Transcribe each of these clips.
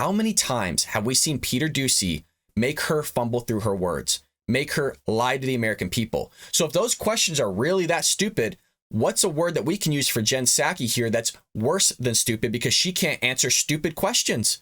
how many times have we seen Peter Doocy make her fumble through her words, make her lie to the American people? So if those questions are really that stupid, what's a word that we can use for Jen Psaki here that's worse than stupid because she can't answer stupid questions?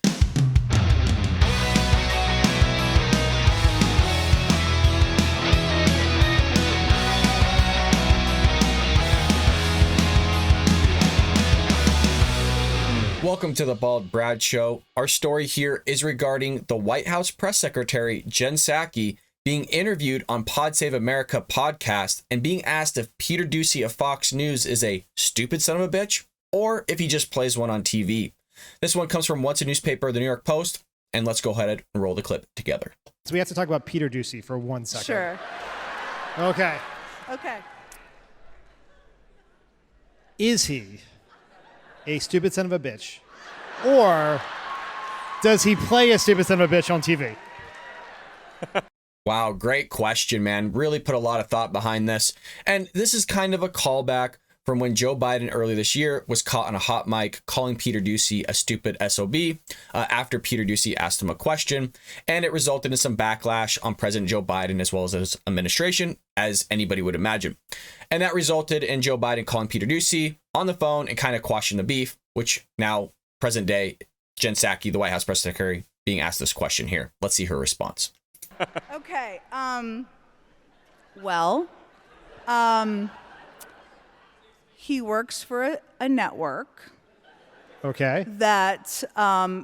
Welcome to the Bald Brad Show. Our story here is regarding the White House press secretary, Jen Psaki, being interviewed on Pod Save America podcast and being asked if Peter Doocy of Fox News is a stupid son of a bitch or if he just plays one on TV. This one comes from Once a Newspaper, the New York Post, and let's go ahead and roll the clip together. So we have to talk about Peter Doocy for 1 second. Sure. Okay. Okay. Is he a stupid son of a bitch? Or does he play a stupid son of a bitch on TV? Wow, great question, man. Really put a lot of thought behind this. And this is kind of a callback from when Joe Biden earlier this year was caught on a hot mic calling Peter Doocy a stupid SOB after Peter Doocy asked him a question. And it resulted in some backlash on President Joe Biden as well as his administration, as anybody would imagine. And that resulted in Joe Biden calling Peter Doocy on the phone and kind of quashing the beef, which now, present day, Jen Psaki, the White House press secretary, being asked this question here. Let's see her response. Okay. He works for a network Okay. that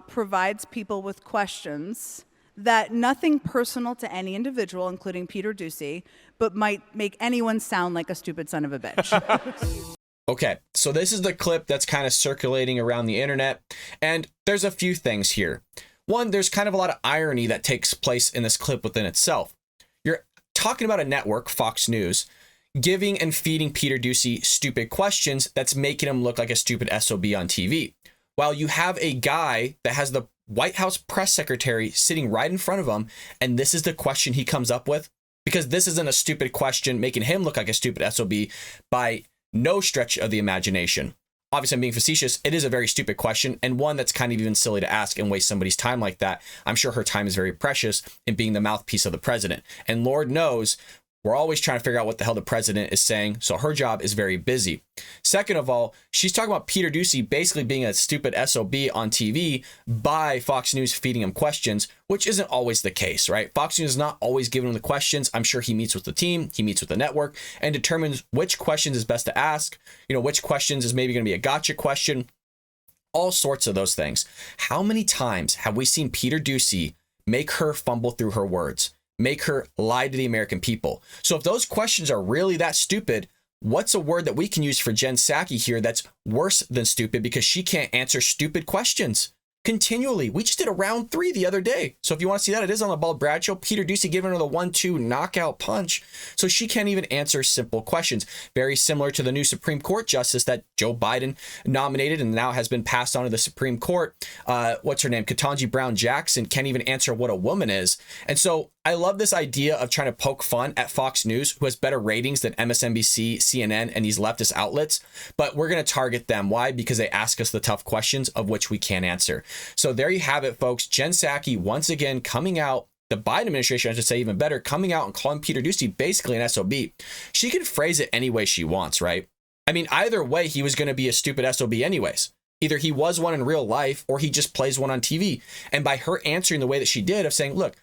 provides people with questions that nothing personal to any individual, including Peter Doocy, but might make anyone sound like a stupid son of a bitch. Okay, so this is the clip that's kind of circulating around the internet, and there's a few things here. One, there's kind of a lot of irony that takes place in this clip within itself. You're talking about a network, Fox News, giving and feeding Peter Doocy stupid questions that's making him look like a stupid SOB on TV. While you have a guy that has the White House press secretary sitting right in front of him, and this is the question he comes up with, because this isn't a stupid question making him look like a stupid SOB by no stretch of the imagination. Obviously, I'm being facetious. It is a very stupid question, and one that's kind of even silly to ask and waste somebody's time like that. I'm sure her time is very precious in being the mouthpiece of the president. And Lord knows, we're always trying to figure out what the hell the president is saying, so her job is very busy. Second of all, she's talking about Peter Doocy basically being a stupid SOB on TV by Fox News feeding him questions, which isn't always the case, right? Fox News is not always giving him the questions. I'm sure he meets with the team, he meets with the network, and determines which questions is best to ask, which questions is maybe going to be a gotcha question, all sorts of those things. How many times have we seen Peter Doocy make her fumble through her words, make her lie to the American people? So if those questions are really that stupid, what's a word that we can use for Jen Psaki here that's worse than stupid because she can't answer stupid questions continually? We just did a round 3 the other day. So if you want to see that, it is on the Bald Brad Show. Peter Doocy giving her the 1-2 knockout punch. So she can't even answer simple questions. Very similar to the new Supreme Court justice that Joe Biden nominated and now has been passed on to the Supreme Court. What's her name? Ketanji Brown Jackson can't even answer what a woman is. And so I love this idea of trying to poke fun at Fox News, who has better ratings than MSNBC, CNN, and these leftist outlets. But we're going to target them. Why? Because they ask us the tough questions of which we can't answer. So there you have it, folks. Jen Psaki once again coming out, the Biden administration, I should say even better, coming out and calling Peter Doocy basically an SOB. She can phrase it any way she wants, right? I mean, either way, he was going to be a stupid SOB anyways. Either he was one in real life or he just plays one on TV. And by her answering the way that she did of saying, look,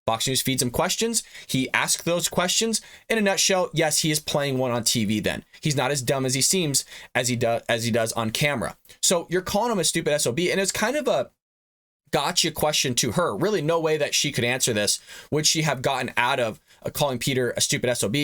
Fox News feeds him questions. He asked those questions. In a nutshell, yes, he is playing one on TV then. He's not as dumb as he seems as he does on camera. So you're calling him a stupid SOB, and it's kind of a gotcha question to her. Really no way that she could answer this would she have gotten out of calling Peter a stupid SOB.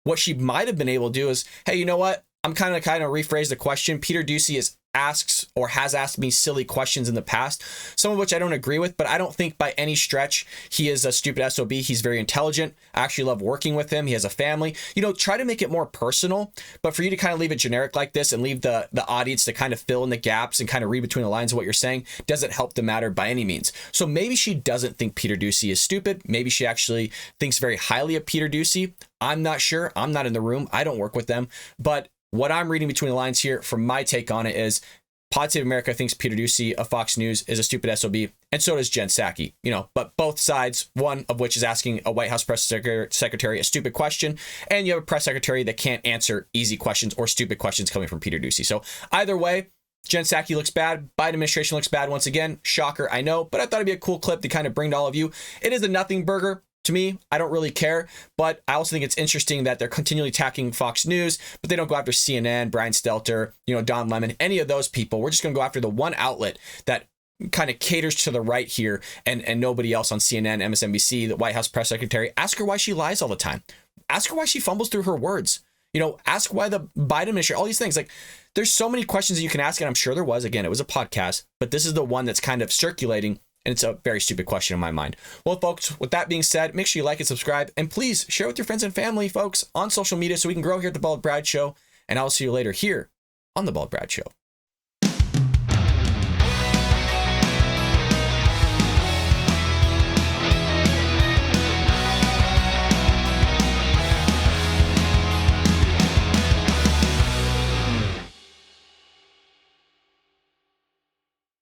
What she might have been able to do is, hey, you know what? I'm kind of rephrase the question. Peter Doocy has asked me silly questions in the past, some of which I don't agree with, but I don't think by any stretch he is a stupid SOB. He's very intelligent. I actually love working with him. He has a family. Try to make it more personal, but for you to kind of leave it generic like this and leave the audience to kind of fill in the gaps and kind of read between the lines of what you're saying doesn't help the matter by any means. So maybe she doesn't think Peter Doocy is stupid. Maybe she actually thinks very highly of Peter Doocy. I'm not sure. I'm not in the room. I don't work with them, but what I'm reading between the lines here from my take on it is Pod Save America thinks Peter Doocy of Fox News is a stupid SOB, and so does Jen Psaki. But both sides, one of which is asking a White House press secretary a stupid question, and you have a press secretary that can't answer easy questions or stupid questions coming from Peter Doocy. So either way, Jen Psaki looks bad. Biden administration looks bad once again. Shocker, I know, but I thought it'd be a cool clip to kind of bring to all of you. It is a nothing burger. To me, I don't really care, but I also think it's interesting that they're continually attacking Fox News, but they don't go after CNN, Brian Stelter, Don Lemon, any of those people. We're just going to go after the one outlet that kind of caters to the right here and nobody else on CNN, MSNBC, the White House press secretary. Ask her why she lies all the time. Ask her why she fumbles through her words. Ask why the Biden administration, all these things. Like, there's so many questions that you can ask, and I'm sure there was. Again, it was a podcast, but this is the one that's kind of circulating. And it's a very stupid question in my mind. Well, folks, with that being said, make sure you like and subscribe. And please share with your friends and family, folks, on social media so we can grow here at The Bald Brad Show. And I'll see you later here on The Bald Brad Show.